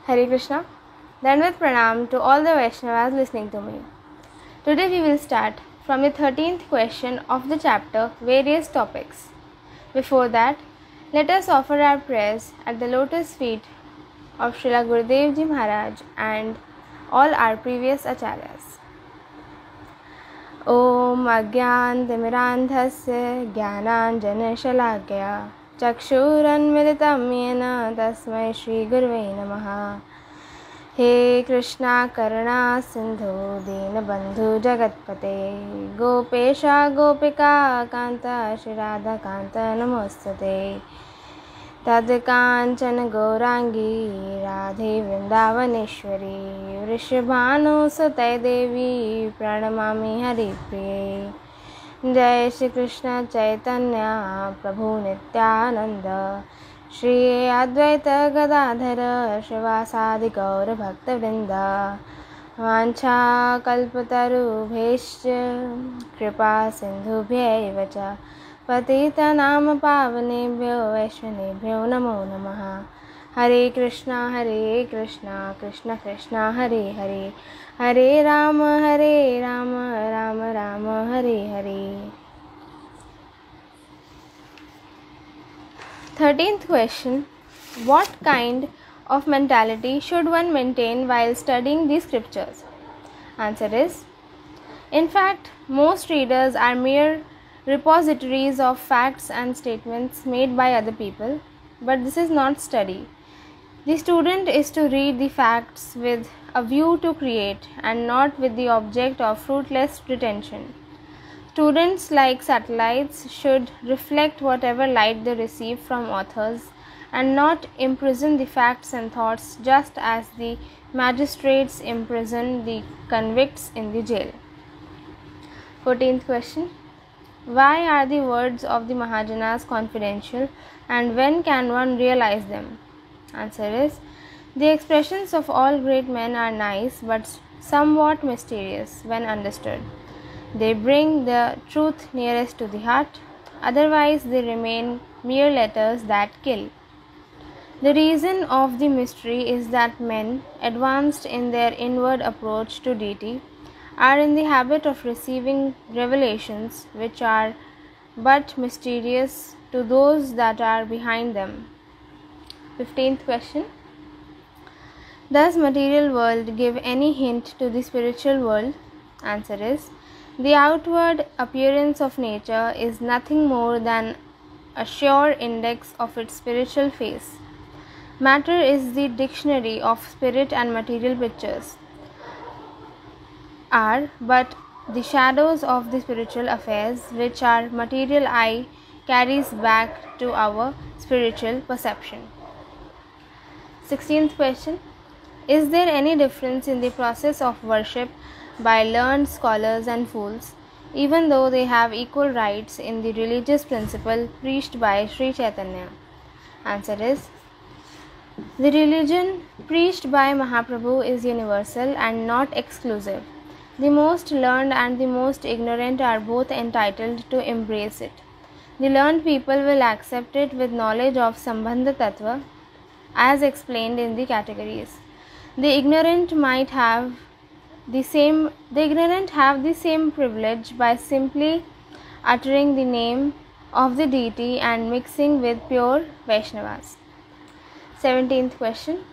Hare Krishna. Dandavat Pranam to all the Vaishnavas listening to me. Today we will start from the 13th question of the chapter Various Topics. Before that, let us offer our prayers at the lotus feet of Srila Gurudev Ji Maharaj and all our previous acharyas. Om Ajnanatimirandhasya Jnananjanashalakaya Chakshuranmilitam Yena Tasmai Shri Gurave Namaha. He Krishna Karuna Sindhu Deenabandhu Jagatpate Gopesha Gopika Kanta Shri Radha Kanta Namostate Tadkanchana Gaurangi Radhe Vrindavaneshwari Vrishabhanu Sutai Devi Pranamami Haripriye. Jai Shri Krishna Chaitanya Prabhu Nityananda Shri Advaita Gadadhara Shivasadi Gaura Bhakta Vrinda Vancha Kalpatarubhescha Kripa Sindhubhyaiva cha Patita Nama Pavanebhyo Vaishnavebhyo Namo Namaha. Hare Krishna Krishna Krishna Hare Hare Hare Rama Rama Rama Hare Hare. 13th question. What kind of mentality should one maintain while studying the scriptures? Answer is, in fact, most readers are mere repositories of facts and statements made by other people, but this is not study. The student is to read the facts with a view to create and not with the object of fruitless retention. Students, like satellites, should reflect whatever light they receive from authors and not imprison the facts and thoughts, just as the magistrates imprison the convicts in the jail. 14th question. Why are the words of the Mahajanas confidential, and when can one realize them? Answer is, the expressions of all great men are nice but somewhat mysterious when understood. They bring the truth nearest to the heart, otherwise they remain mere letters that kill. The reason of the mystery is that men, advanced in their inward approach to deity, are in the habit of receiving revelations which are but mysterious to those that are behind them. 15th question. Does material world give any hint to the spiritual world? Answer is, the outward appearance of nature is nothing more than a sure index of its spiritual face. Matter is the dictionary of spirit, and material pictures are but the shadows of the spiritual affairs which our material eye carries back to our spiritual perception. 16th question. Is there any difference in the process of worship by learned scholars and fools, even though they have equal rights in the religious principle preached by Sri Chaitanya? Answer is, the religion preached by Mahaprabhu is universal and not exclusive. The most learned and the most ignorant are both entitled to embrace it. The learned people will accept it with knowledge of Sambandha Tattva, as explained in the categories. The ignorant have the same privilege by simply uttering the name of the deity and mixing with pure Vaishnavas. 17th question.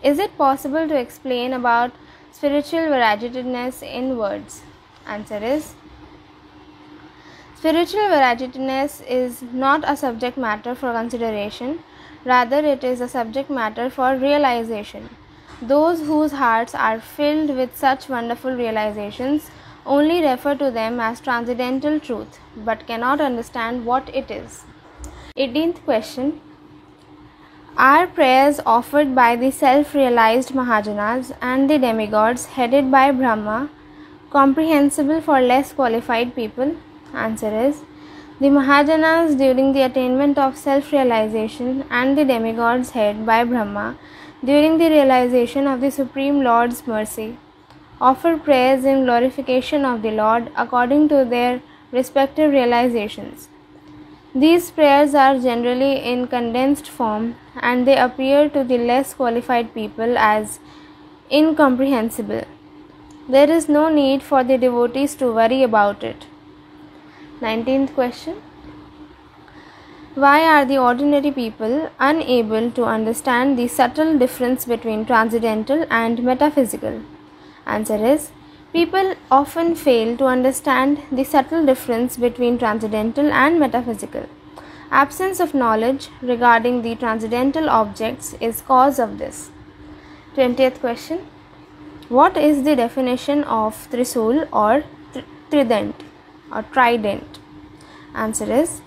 Is it possible to explain about spiritual variegatedness in words? Answer is, spiritual variegatedness is not a subject matter for consideration, rather it is a subject matter for realization. Those whose hearts are filled with such wonderful realizations only refer to them as transcendental truth, but cannot understand what it is. 18th question. Are prayers offered by the self-realized Mahajanas and the demigods headed by Brahma comprehensible for less qualified people? Answer is, the Mahajanas during the attainment of self-realization and the demigods headed by Brahma during the realization of the Supreme Lord's mercy offer prayers in glorification of the Lord according to their respective realizations. These prayers are generally in condensed form and they appear to the less qualified people as incomprehensible. There is no need for the devotees to worry about it. 19th question. Why are the ordinary people unable to understand the subtle difference between transcendental and metaphysical? Answer is, people often fail to understand the subtle difference between transcendental and metaphysical. Absence of knowledge regarding the transcendental objects is cause of this. 20th question. What is the definition of Trisul or Trident or Trident? Answer is,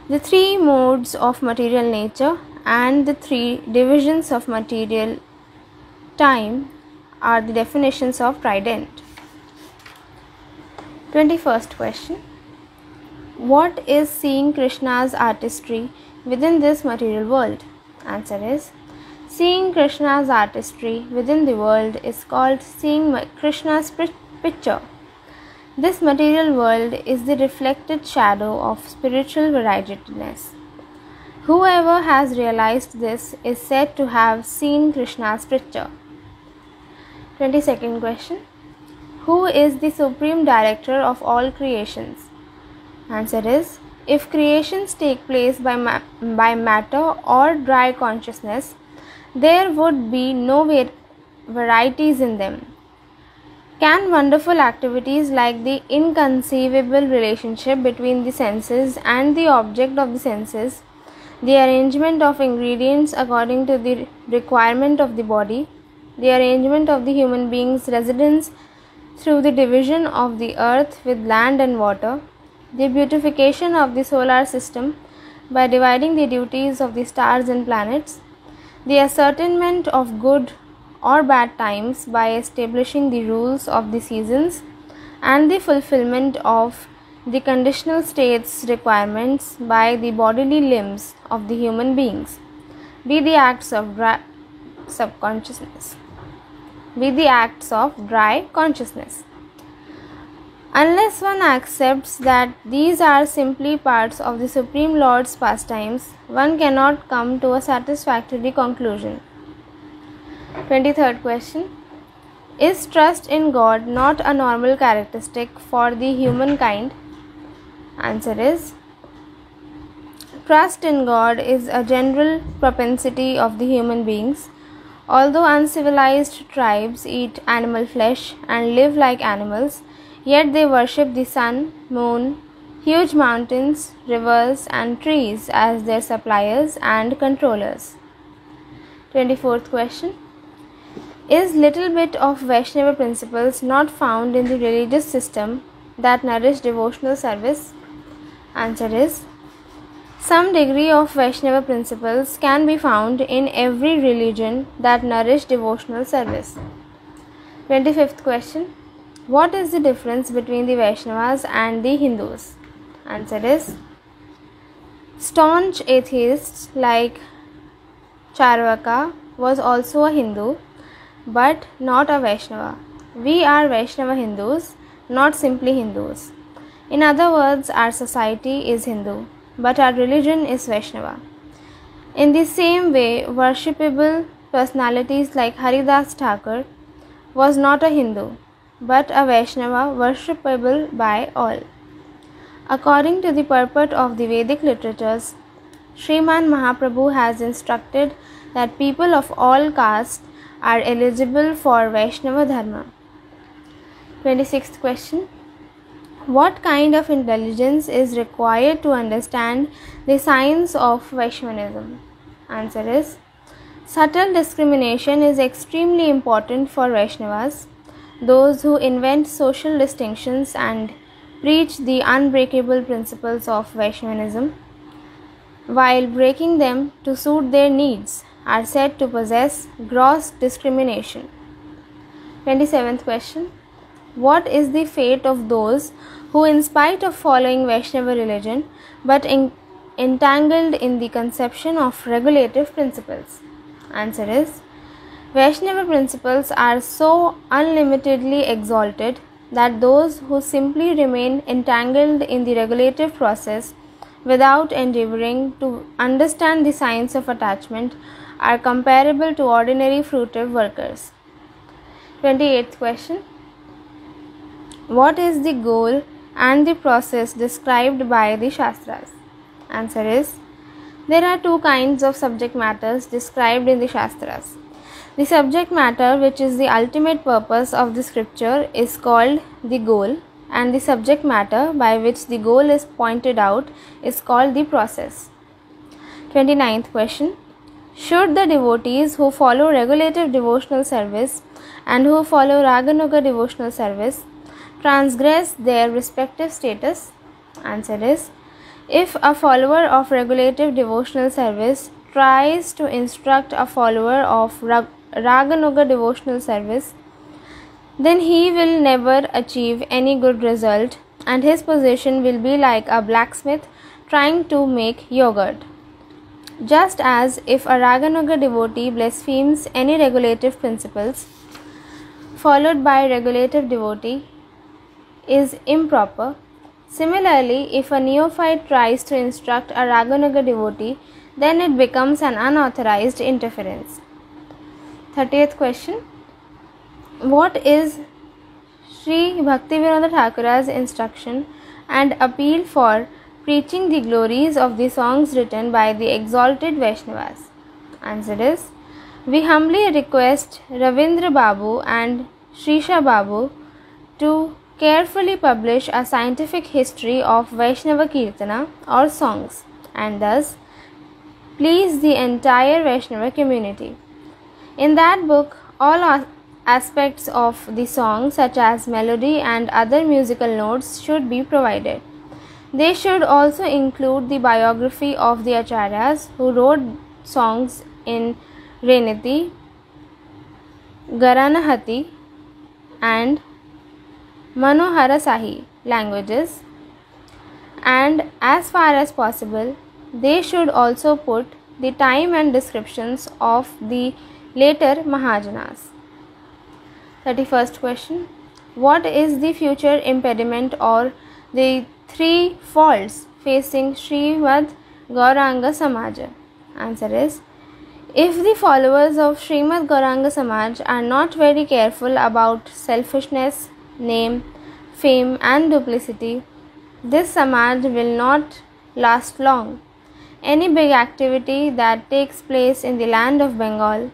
the three modes of material nature and the three divisions of material time are the definitions of trident. 21st question. What is seeing Krishna's artistry within this material world? Answer is, seeing Krishna's artistry within the world is called seeing Krishna's picture. This material world is the reflected shadow of spiritual varietiness. Whoever has realized this is said to have seen Krishna's picture. 22nd question. Who is the Supreme Director of all creations? Answer is, if creations take place by matter or dry consciousness, there would be no varieties in them. Can wonderful activities like the inconceivable relationship between the senses and the object of the senses, the arrangement of ingredients according to the requirement of the body, the arrangement of the human being's residence through the division of the earth with land and water, the beautification of the solar system by dividing the duties of the stars and planets, the ascertainment of good or bad times by establishing the rules of the seasons, and the fulfillment of the conditional states requirements by the bodily limbs of the human beings, be the acts of dry consciousness. Unless one accepts that these are simply parts of the Supreme Lord's pastimes, one cannot come to a satisfactory conclusion. 23rd question. Is trust in God not a normal characteristic for the humankind? Answer is, trust in God is a general propensity of the human beings. Although uncivilized tribes eat animal flesh and live like animals, yet they worship the sun, moon, huge mountains, rivers, and trees as their suppliers and controllers. 24th question. Is little bit of Vaishnava principles not found in the religious system that nourish devotional service? Answer is, some degree of Vaishnava principles can be found in every religion that nourish devotional service. 25th question. What is the difference between the Vaishnavas and the Hindus? Answer is, staunch atheists like Charvaka was also a Hindu, but not a Vaishnava. We are Vaishnava Hindus, not simply Hindus. In other words, our society is Hindu, but our religion is Vaishnava. In the same way, worshipable personalities like Haridas Thakur was not a Hindu, but a Vaishnava worshipable by all. According to the purport of the Vedic literatures, Sriman Mahaprabhu has instructed that people of all castes are eligible for Vaishnava Dharma. 26th question. What kind of intelligence is required to understand the science of Vaishnavism? Answer is, subtle discrimination is extremely important for Vaishnavas, those who invent social distinctions and preach the unbreakable principles of Vaishnavism, while breaking them to suit their needs, are said to possess gross discrimination. 27th question. What is the fate of those who, in spite of following Vaishnava religion, but entangled in the conception of regulative principles? Answer is, Vaishnava principles are so unlimitedly exalted that those who simply remain entangled in the regulative process without endeavoring to understand the science of attachment are comparable to ordinary fruitive workers. 28th question. What is the goal and the process described by the Shastras? Answer is, there are two kinds of subject matters described in the Shastras. The subject matter, which is the ultimate purpose of the scripture, is called the goal, and the subject matter by which the goal is pointed out is called the process. 29th question. Should the devotees who follow regulative devotional service and who follow Raganuga devotional service transgress their respective status? Answer is, if a follower of regulative devotional service tries to instruct a follower of Raganuga devotional service, then he will never achieve any good result, and his position will be like a blacksmith trying to make yogurt. Just as if a Raganuga devotee blasphemes any regulative principles, followed by regulative devotee is improper, similarly, if a neophyte tries to instruct a Raganuga devotee, then it becomes an unauthorized interference. 30th question. What is Sri Bhaktivinoda Thakura's instruction and appeal for preaching the glories of the songs written by the exalted Vaishnavas? Answer is, we humbly request Ravindra Babu and Shrisha Babu to carefully publish a scientific history of Vaishnava Kirtana or songs, and thus please the entire Vaishnava community. In that book, all aspects of the song, such as melody and other musical notes, should be provided. They should also include the biography of the acharyas who wrote songs in Reniti, Garanahati and Manoharasahi languages, and as far as possible, they should also put the time and descriptions of the later Mahajanas. 31st question. What is the future impediment or the three faults facing Srimad Gauranga Samaja? Answer is, if the followers of Srimad Gauranga Samaj are not very careful about selfishness, name, fame and duplicity, this Samaj will not last long. Any big activity that takes place in the land of Bengal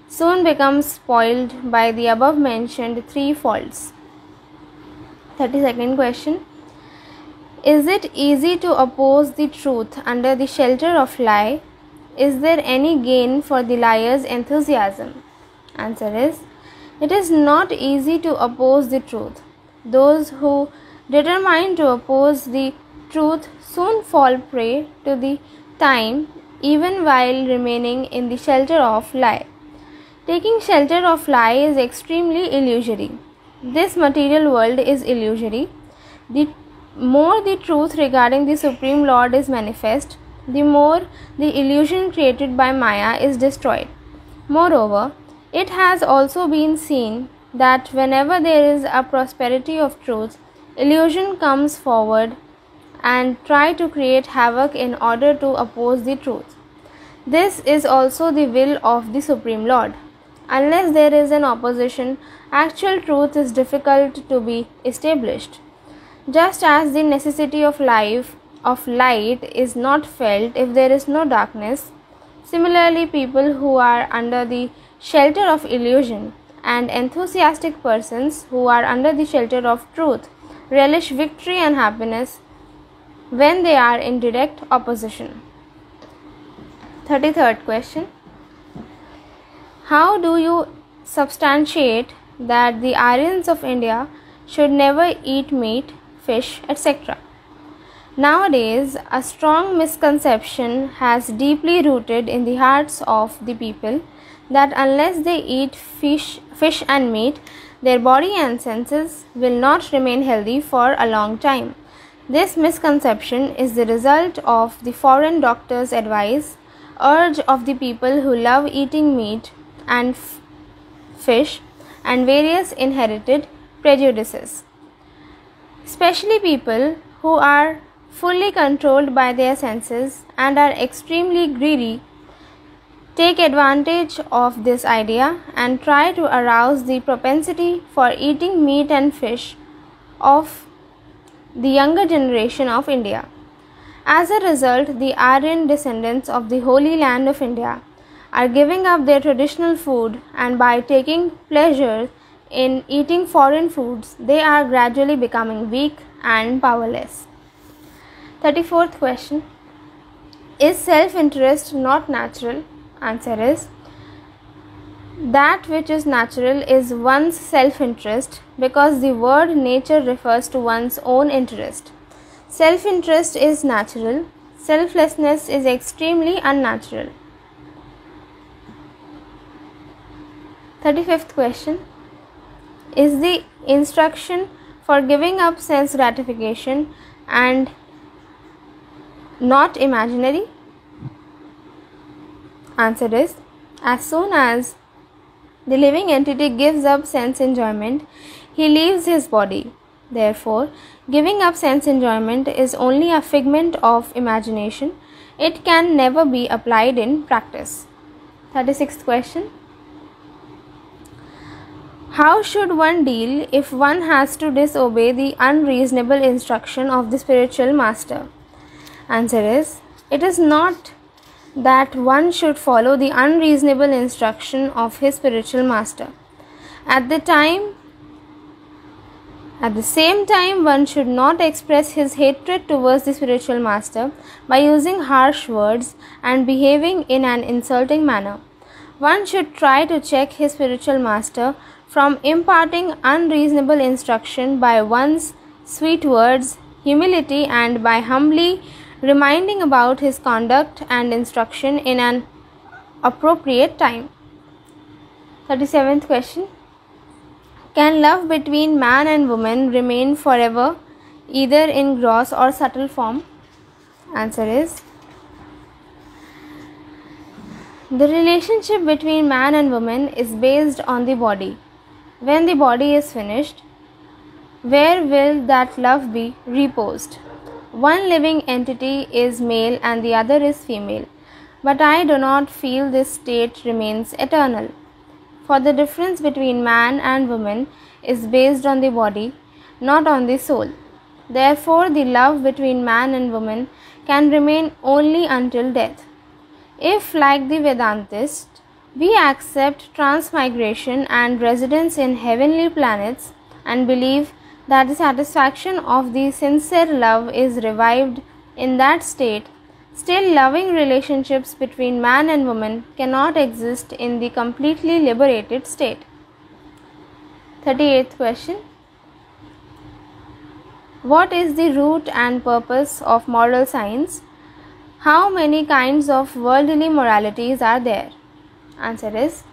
soon becomes spoiled by the above mentioned three faults. 32nd question. Is it easy to oppose the truth under the shelter of lie? Is there any gain for the liar's enthusiasm? Answer is, it is not easy to oppose the truth. Those who determine to oppose the truth soon fall prey to the time, even while remaining in the shelter of lie. Taking shelter of lie is extremely illusory. This material world is illusory. The more the truth regarding the Supreme Lord is manifest, the more the illusion created by Maya is destroyed. Moreover, it has also been seen that whenever there is a prosperity of truth, illusion comes forward and try to create havoc in order to oppose the truth. This is also the will of the Supreme Lord. Unless there is an opposition, actual truth is difficult to be established. Just as the necessity of light is not felt if there is no darkness, similarly people who are under the shelter of illusion and enthusiastic persons who are under the shelter of truth relish victory and happiness when they are in direct opposition. 33rd question. How do you substantiate that the Aryans of India should never eat meat, fish, etc.? Nowadays, a strong misconception has deeply rooted in the hearts of the people that unless they eat fish and meat, their body and senses will not remain healthy for a long time. This misconception is the result of the foreign doctors' advice, urge of the people who love eating meat and fish, and various inherited prejudices. Especially people who are fully controlled by their senses and are extremely greedy, take advantage of this idea and try to arouse the propensity for eating meat and fish of the younger generation of India. As a result, the Aryan descendants of the Holy Land of India are giving up their traditional food, and by taking pleasure in eating foreign foods, they are gradually becoming weak and powerless. 34th question. Is self-interest not natural? Answer is, that which is natural is one's self-interest, because the word nature refers to one's own interest. Self-interest is natural, selflessness is extremely unnatural. 35th question. Is the instruction for giving up sense gratification and not imaginary? Answer is, as soon as the living entity gives up sense enjoyment, he leaves his body. Therefore, giving up sense enjoyment is only a figment of imagination. It can never be applied in practice. 36th question. How should one deal if one has to disobey the unreasonable instruction of the spiritual master? Answer is, it is not that one should follow the unreasonable instruction of his spiritual master. At the same time, one should not express his hatred towards the spiritual master by using harsh words and behaving in an insulting manner. One should try to check his spiritual master from imparting unreasonable instruction by one's sweet words, humility, and by humbly reminding about his conduct and instruction in an appropriate time. 37th question. Can love between man and woman remain forever, either in gross or subtle form? Answer is, the relationship between man and woman is based on the body. When the body is finished, where will that love be reposed? One living entity is male and the other is female, but I do not feel this state remains eternal. For the difference between man and woman is based on the body, not on the soul. Therefore, the love between man and woman can remain only until death. If, like the Vedantists, we accept transmigration and residence in heavenly planets and believe that the satisfaction of the sincere love is revived in that state, still loving relationships between man and woman cannot exist in the completely liberated state. 38th question. What is the root and purpose of moral science? How many kinds of worldly moralities are there? Answer is,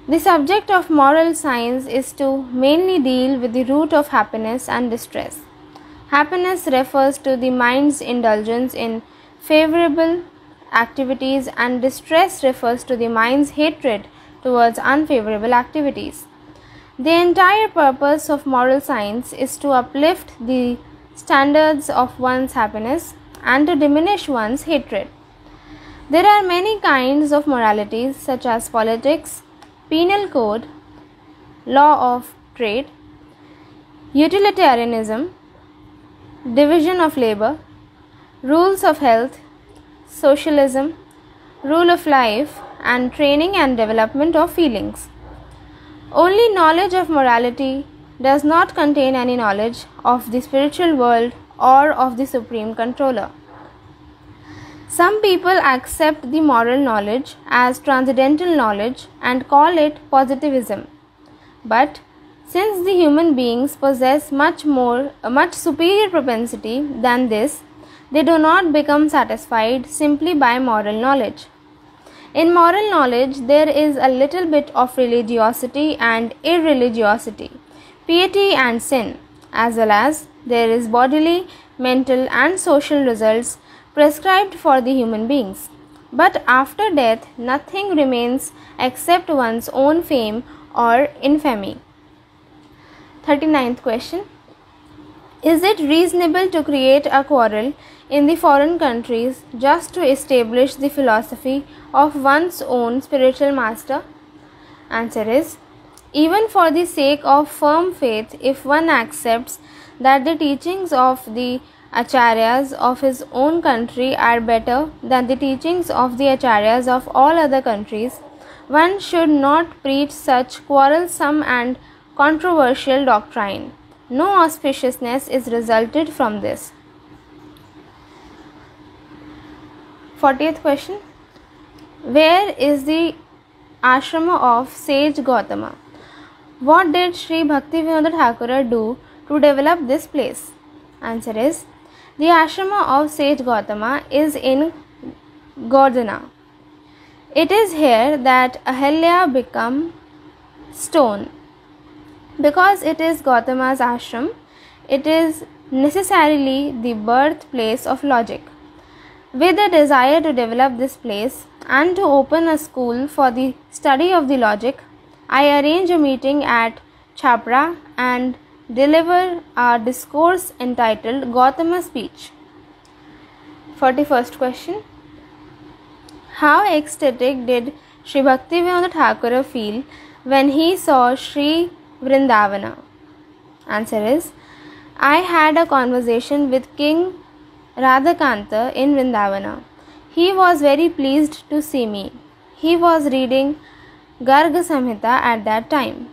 the subject of moral science is to mainly deal with the root of happiness and distress. Happiness refers to the mind's indulgence in favorable activities, and distress refers to the mind's hatred towards unfavorable activities. The entire purpose of moral science is to uplift the standards of one's happiness and to diminish one's hatred. There are many kinds of moralities such as politics, penal code, law of trade, utilitarianism, division of labor, rules of health, socialism, rule of life, and training and development of feelings. Only knowledge of morality does not contain any knowledge of the spiritual world or of the Supreme Controller. Some people accept the moral knowledge as transcendental knowledge and call it positivism. But since the human beings possess a much superior propensity than this, they do not become satisfied simply by moral knowledge. In moral knowledge, there is a little bit of religiosity and irreligiosity, piety and sin, as well as there is bodily, mental, and social results prescribed for the human beings. But after death, nothing remains except one's own fame or infamy. 39th question. Is it reasonable to create a quarrel in the foreign countries just to establish the philosophy of one's own spiritual master? Answer is, even for the sake of firm faith, if one accepts that the teachings of the acharyas of his own country are better than the teachings of the acharyas of all other countries, one should not preach such quarrelsome and controversial doctrine. No auspiciousness is resulted from this. 40th question. Where is the ashrama of sage Gautama? What did Sri Bhaktivinoda Thakura do to develop this place? Answer is, the ashrama of sage Gautama is in Gordana. It is here that Ahalya became stone. Because it is Gautama's ashram, it is necessarily the birthplace of logic. With a desire to develop this place and to open a school for the study of the logic, I arrange a meeting at Chhapra and deliver a discourse entitled Gautama Speech. 41st question. How ecstatic did Sri Bhaktivinoda Thakura feel when he saw Sri Vrindavana? Answer is, I had a conversation with King Radhakanta in Vrindavana. He was very pleased to see me. He was reading Garga Samhita at that time.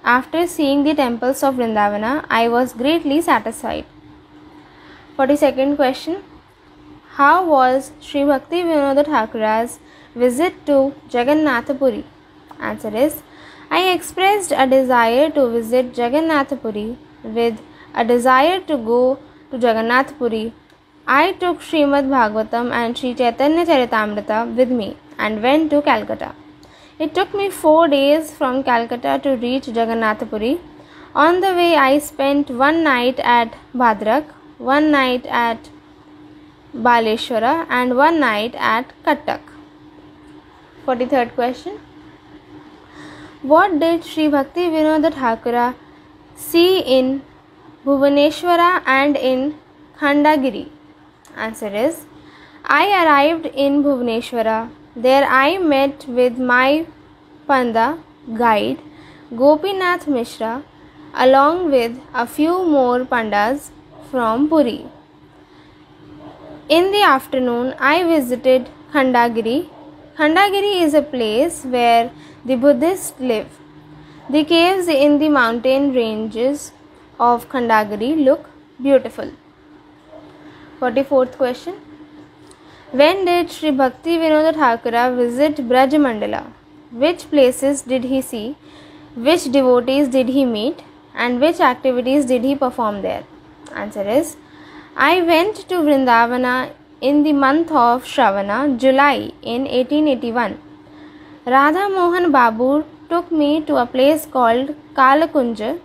After seeing the temples of Vrindavana, I was greatly satisfied. 42nd question. How was Sri Bhaktivinoda Thakura's visit to Jagannath Puri? Answer is, I expressed a desire to visit Jagannath Puri. With a desire to go to Jagannath Puri, I took Srimad Bhagavatam and Sri Chaitanya Charitamrita with me and went to Calcutta. It took me 4 days from Calcutta to reach Jagannath Puri. On the way, I spent one night at Bhadrak, one night at Baleshwara and one night at Kattak. 43rd question. What did Sri Bhaktivinoda Thakura see in Bhuvaneshwara and in Khandagiri? Answer is, I arrived in Bhuvaneshwara. There I met with my Panda guide Gopinath Mishra along with a few more Pandas from Puri. In the afternoon, I visited Khandagiri. Khandagiri is a place where the Buddhists live. The caves in the mountain ranges of Khandagiri look beautiful. 44th question. When did Sri Bhaktivinoda Thakura visit Braj Mandala? Which places did he see? Which devotees did he meet? And which activities did he perform there? Answer is, I went to Vrindavana in the month of Shravana, July in 1881. Radha Mohan Babu took me to a place called Kalakunja.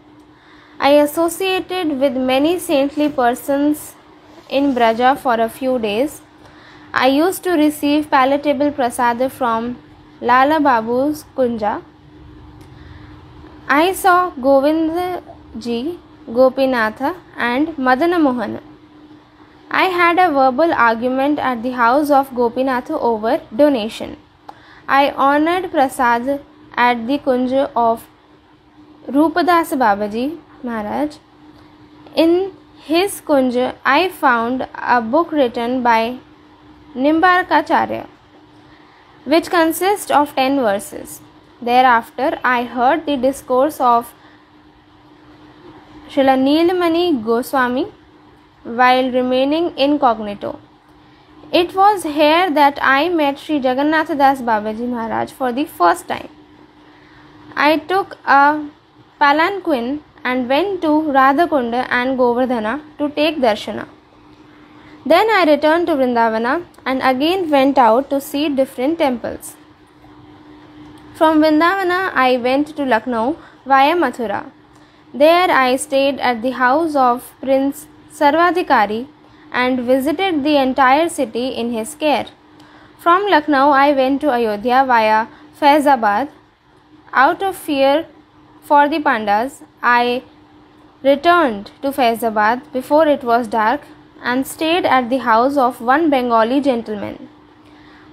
I associated with many saintly persons in Braja for a few days. I used to receive palatable prasada from Lala Babu's Kunja. I saw Govindji, Gopinatha and Madana Mohan. I had a verbal argument at the house of Gopinatha over donation. I honored prasad at the Kunja of Rupadas Babaji Maharaj. In his Kunja, I found a book written by Nimbarkacharya, which consists of 10 verses. Thereafter, I heard the discourse of Srila Neelamani Goswami while remaining incognito. It was here that I met Sri Jagannath Das Babaji Maharaj for the first time. I took a palanquin and went to Radhakunda and Govardhana to take darshana. Then I returned to Vrindavana and again went out to see different temples. From Vrindavana, I went to Lucknow via Mathura. There I stayed at the house of Prince Sarvadhikari and visited the entire city in his care. From Lucknow, I went to Ayodhya via Faizabad. Out of fear for the Pandas, I returned to Faizabad before it was dark and stayed at the house of one Bengali gentleman.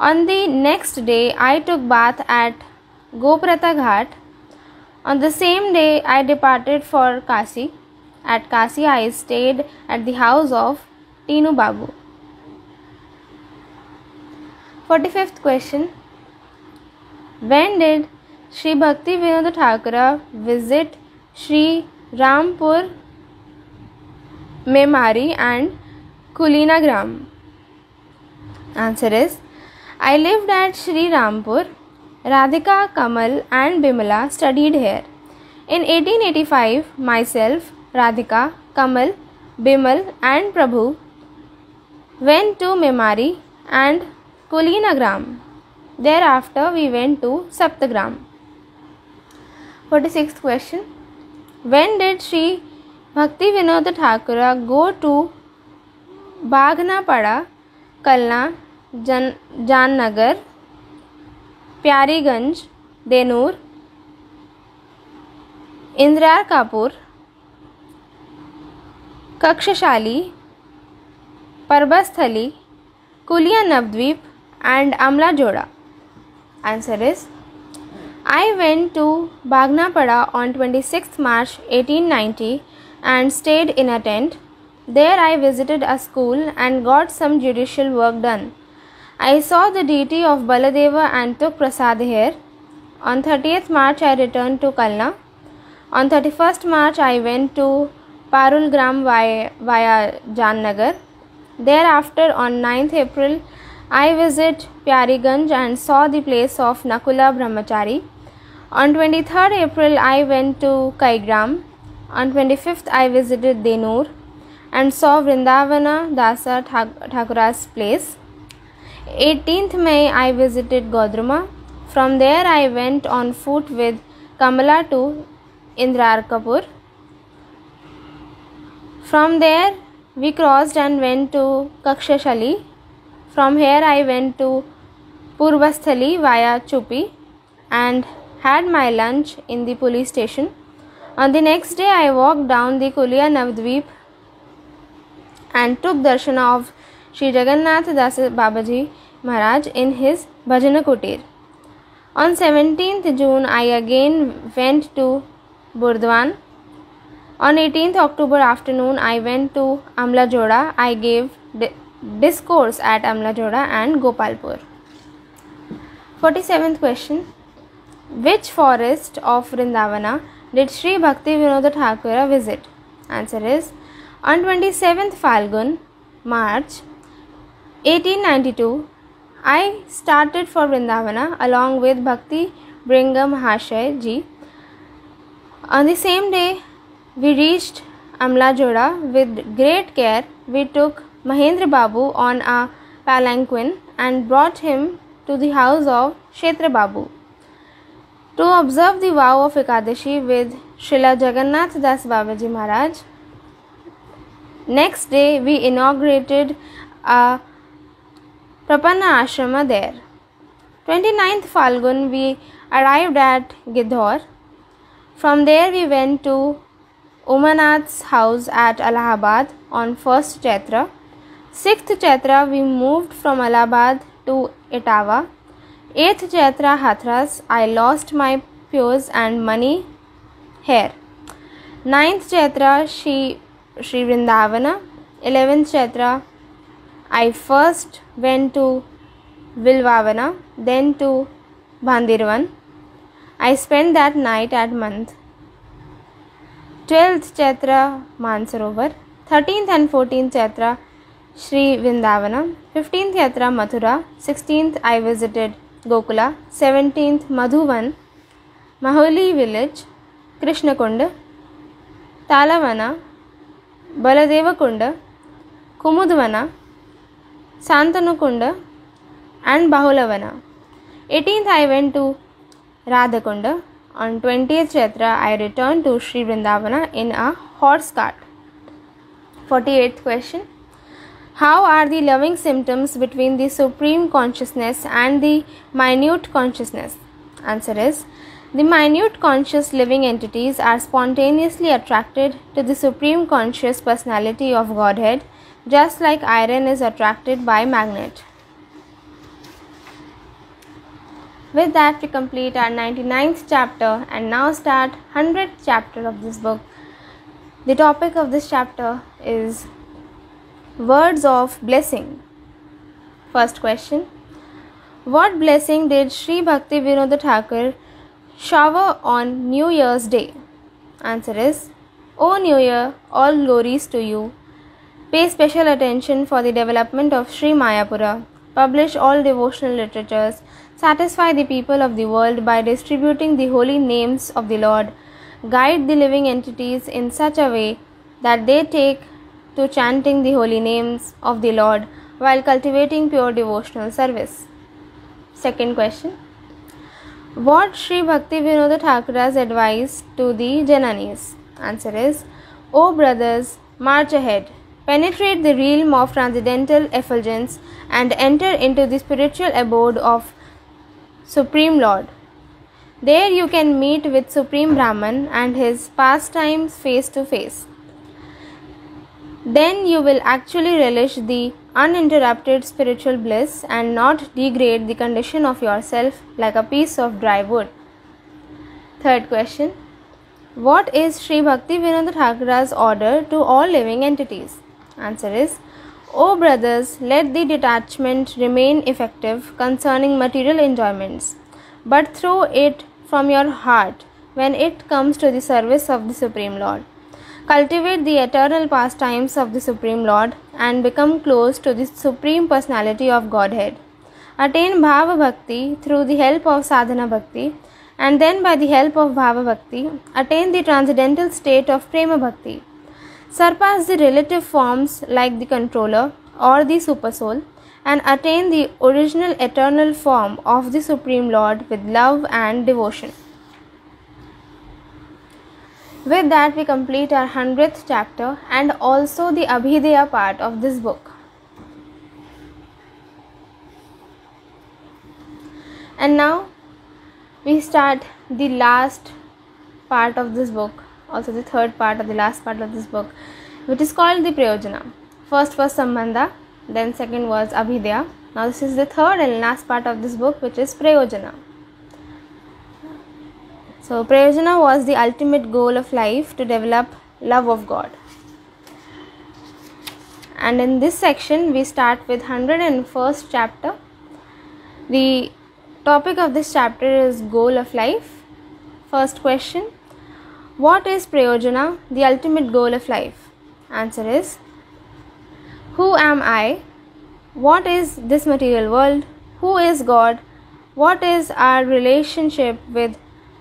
On the next day, I took bath at Goprata Ghat. On the same day, I departed for Kasi. At Kasi, I stayed at the house of Tinu Babu. 45th question. When did Sri Bhakti Vinod Thakura visit Sri Rampur, Memari and Kulinagram? Answer is, I lived at Sri Rampur. Radhika, Kamal and Bimala studied here. In 1885, myself, Radhika, Kamal, Bimal and Prabhu went to Memari and Kulinagram. Thereafter, we went to Saptagram. 46th question. When did Sri Bhakti Vinod Thakura go to Baghnapada, Kalna, Jannagar, Pyariganj, Denur, Indrar Kapur, Kakshashali, Parbasthali, Kulia Navdweep and Amla Joda? Answer is, I went to Baghnapada on 26th March 1890 and stayed in a tent. There I visited a school and got some judicial work done. I saw the deity of Baladeva and took prasad here. On 30th March I returned to Kalna. On 31st March I went to Parulgram via Jannagar. Thereafter on 9th April I visited Pyariganj and saw the place of Nakula Brahmachari. On 23rd April I went to Kaigram. On 25th I visited Denur and saw Vrindavana Dasa Thakura's place. 18th May I visited Godruma. From there I went on foot with Kamala to Indrar Kapur. From there we crossed and went to Kakshashali. From here I went to Purvasthali via Chupi and had my lunch in the police station. On the next day I walked down the Kulia Navdweep and took darshana of Sri Jagannath Das Babaji Maharaj in his Bhajana Kutir. On 17th June I again went to Burdwan. On 18th October afternoon I went to Amla Joda. I gave discourse at Amla Joda and Gopalpur. 47th question. Which forest of Vrindavana did Sri Bhakti Vinod Thakura visit? Answer is, on 27th Falgun, March 1892, I started for Vrindavana along with Bhakti Bringa Mahashay ji. On the same day, we reached Amla Joda. With great care, we took Mahendra Babu on a palanquin and brought him to the house of Kshetra Babu to observe the vow of Ekadashi with Srila Jagannath Das Babaji Maharaj. Next day, we inaugurated a Prapanna Ashrama there. 29th Falgun, we arrived at Gidhor. From there, we went to Umanath's house at Allahabad on 1st Chaitra. 6th Chaitra, we moved from Allahabad to Etawah. 8th Chaitra, Hathras, I lost my purse and money here. 9th Chaitra, Sri Vrindavana. 11th Chaitra, I first went to Vilvavana, then to Bhandirvan. I spent that night at Manth. 12th Chaitra, Mansarovar. 13th and 14th Chaitra, Sri Vrindavana. 15th Chaitra, Mathura. 16th, I visited Gokula. 17th, Madhuvan, Maholi village, Krishna Kunda, Talavana, Baladeva Kunda, Kumudvana, Santanukunda and Bahulavana. 18th, I went to Radhakunda. On 20th Chaitra, I returned to Sri Vrindavana in a horse cart. 48th question. How are the loving symptoms between the supreme consciousness and the minute consciousness? Answer is, The minute conscious living entities are spontaneously attracted to the supreme conscious personality of Godhead, just like iron is attracted by magnet. With that, we complete our 99th chapter and now start 100th chapter of this book. The topic of this chapter is words of blessing. First question: what blessing did Sri Bhakti Vinod Thakur shower on New Year's Day? Answer is: O New Year, all glories to you. Pay special attention for the development of Sri Mayapura. Publish all devotional literatures. Satisfy the people of the world by distributing the holy names of the Lord. Guide the living entities in such a way that they take to chanting the holy names of the Lord while cultivating pure devotional service. Second question: what Sri Bhakti Vinod Thakur's advice to the Jananis? Answer is: O brothers, march ahead, penetrate the realm of transcendental effulgence and enter into the spiritual abode of Supreme Lord. There you can meet with Supreme Brahman and his pastimes face to face. Then you will actually relish the uninterrupted spiritual bliss and not degrade the condition of yourself like a piece of dry wood. Third question: what is Sri Bhakti Vinod Thakur's order to all living entities? Answer is: O brothers, let the detachment remain effective concerning material enjoyments, but throw it from your heart when it comes to the service of the Supreme Lord. Cultivate the eternal pastimes of the Supreme Lord and become close to the Supreme Personality of Godhead. Attain Bhava Bhakti through the help of Sadhana Bhakti, and then by the help of Bhava Bhakti, attain the transcendental state of Prema Bhakti. Surpass the relative forms like the controller or the supersoul, and attain the original eternal form of the Supreme Lord with love and devotion. With that, we complete our 100th chapter and also the Abhideya part of this book. And now we start the last part of this book, also the third part of the last part of this book, which is called the Prayojana. First was Sambandha, then second was Abhideya. Now this is the third and last part of this book, which is Prayojana. So Prayojana was the ultimate goal of life, to develop love of God. And in this section we start with 101st chapter. The topic of this chapter is goal of life. First question: what is Prayojana, the ultimate goal of life? Answer is: who am I? What is this material world? Who is God? What is our relationship with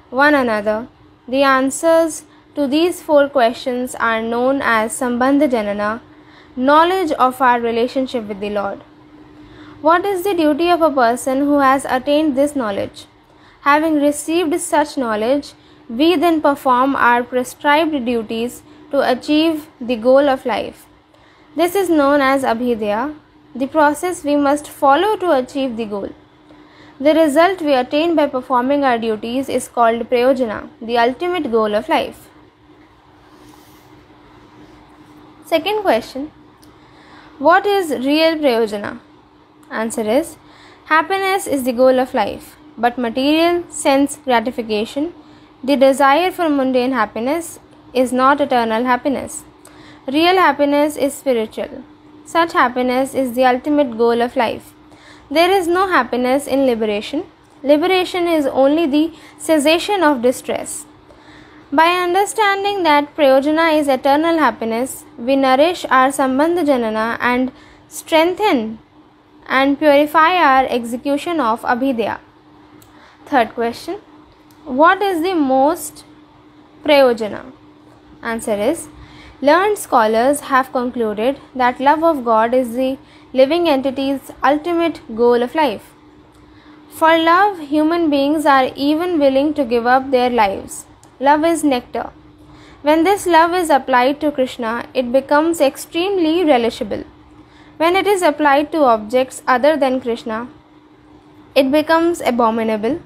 one another? The answers to these four questions are known as Sambandha Janana, knowledge of our relationship with the Lord. What is the duty of a person who has attained this knowledge? Having received such knowledge, we then perform our prescribed duties to achieve the goal of life. This is known as Abhideya, the process we must follow to achieve the goal. The result we attain by performing our duties is called Prayojana, the ultimate goal of life. Second question: what is real Prayojana? Answer is: happiness is the goal of life, but material sense gratification, the desire for mundane happiness, is not eternal happiness. Real happiness is spiritual. Such happiness is the ultimate goal of life. There is no happiness in liberation. Liberation is only the cessation of distress. By understanding that Prayojana is eternal happiness, we nourish our Sambandha Janana and strengthen and purify our execution of Abhideya. Third question: what is the most Prayojana? Answer is: learned scholars have concluded that love of God is the living entity's ultimate goal of life. For love, human beings are even willing to give up their lives. Love is nectar. When this love is applied to Krishna, it becomes extremely relishable. When it is applied to objects other than Krishna, it becomes abominable.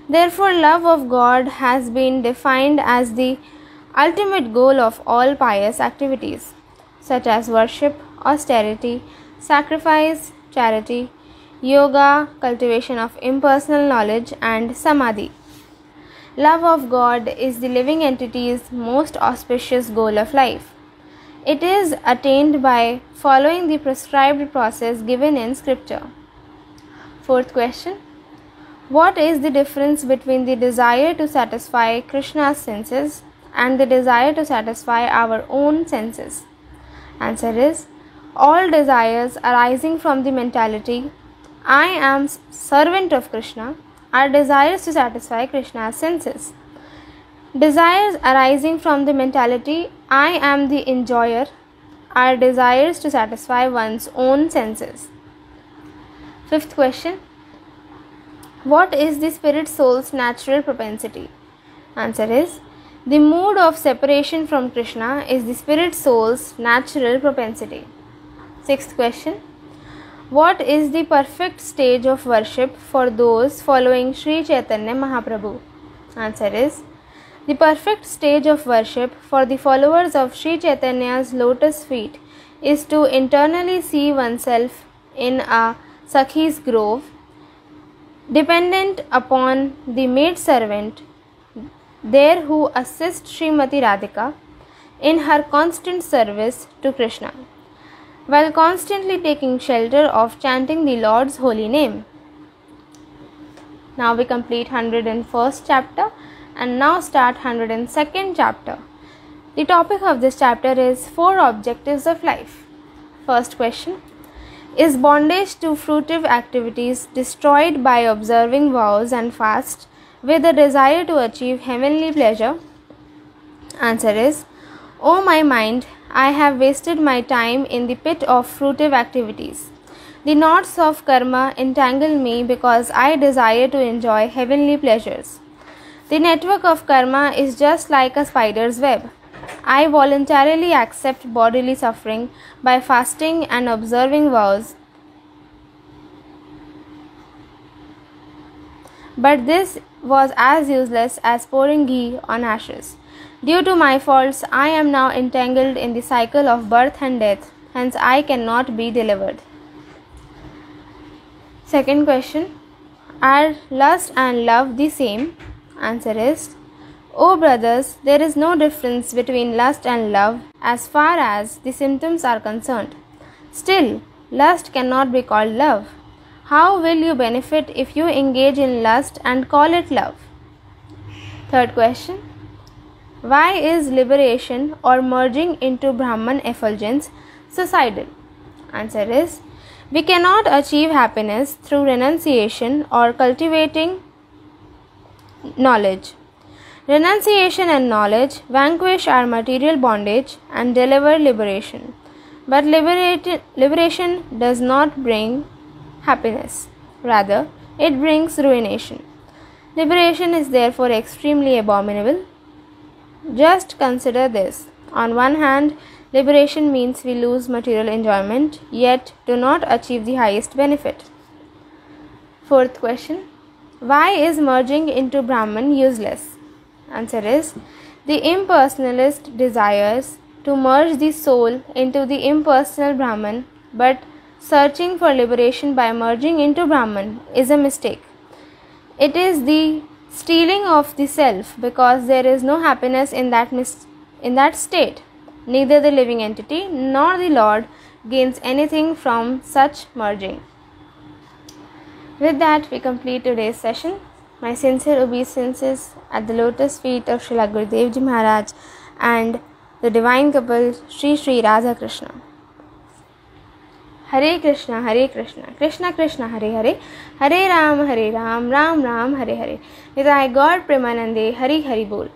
Therefore, love of God has been defined as the ultimate goal of all pious activities, such as worship, austerity, sacrifice, charity, yoga, cultivation of impersonal knowledge, and samadhi. Love of God is the living entity's most auspicious goal of life. It is attained by following the prescribed process given in Scripture. Fourth question. What is the difference between the desire to satisfy Krishna's senses and the desire to satisfy our own senses? Answer is, all desires arising from the mentality I am servant of Krishna are desires to satisfy Krishna's senses. Desires arising from the mentality I am the enjoyer are desires to satisfy one's own senses. Fifth question. What is the spirit soul's natural propensity? Answer is, the mood of separation from Krishna is the spirit soul's natural propensity. Sixth question. What is the perfect stage of worship for those following Sri Chaitanya Mahaprabhu? Answer is, the perfect stage of worship for the followers of Sri Chaitanya's lotus feet is to internally see oneself in a Sakhi's grove, dependent upon the maidservant there who assists Srimati Radhika in her constant service to Krishna, while constantly taking shelter of chanting the Lord's holy name. Now we complete 101st chapter and now start 102nd chapter. The topic of this chapter is 4 objectives of life. First question. Is bondage to fruitive activities destroyed by observing vows and fasts with a desire to achieve heavenly pleasure? Answer is, O my mind, I have wasted my time in the pit of fruitive activities. The knots of karma entangle me because I desire to enjoy heavenly pleasures. The network of karma is just like a spider's web. I voluntarily accept bodily suffering by fasting and observing vows. But this was as useless as pouring ghee on ashes. Due to my faults, I am now entangled in the cycle of birth and death, hence I cannot be delivered. Second question. Are lust and love the same? Answer is, O brothers, there is no difference between lust and love as far as the symptoms are concerned. Still, lust cannot be called love. How will you benefit if you engage in lust and call it love? Third question. Why is liberation or merging into Brahman effulgence suicidal? Answer is, we cannot achieve happiness through renunciation or cultivating knowledge. Renunciation and knowledge vanquish our material bondage and deliver liberation. But liberation does not bring happiness. Rather, it brings ruination. Liberation is therefore extremely abominable. Just consider this. On one hand, liberation means we lose material enjoyment, yet do not achieve the highest benefit. Fourth question. Why is merging into Brahman useless? Answer is, the impersonalist desires to merge the soul into the impersonal Brahman, but searching for liberation by merging into Brahman is a mistake. It is the stealing of the self because there is no happiness in that state. Neither the living entity nor the Lord gains anything from such merging. With that, we complete today's session. My sincere obeisances at the lotus feet of Srila Gurudev Ji Maharaj and the divine couple Sri Radha Krishna. Hare Krishna, Krishna Krishna, Hare Hare, Hare Ram, Ram Ram, Hare Hare. Nithai Gaur Premanande, Hari Hari Bol.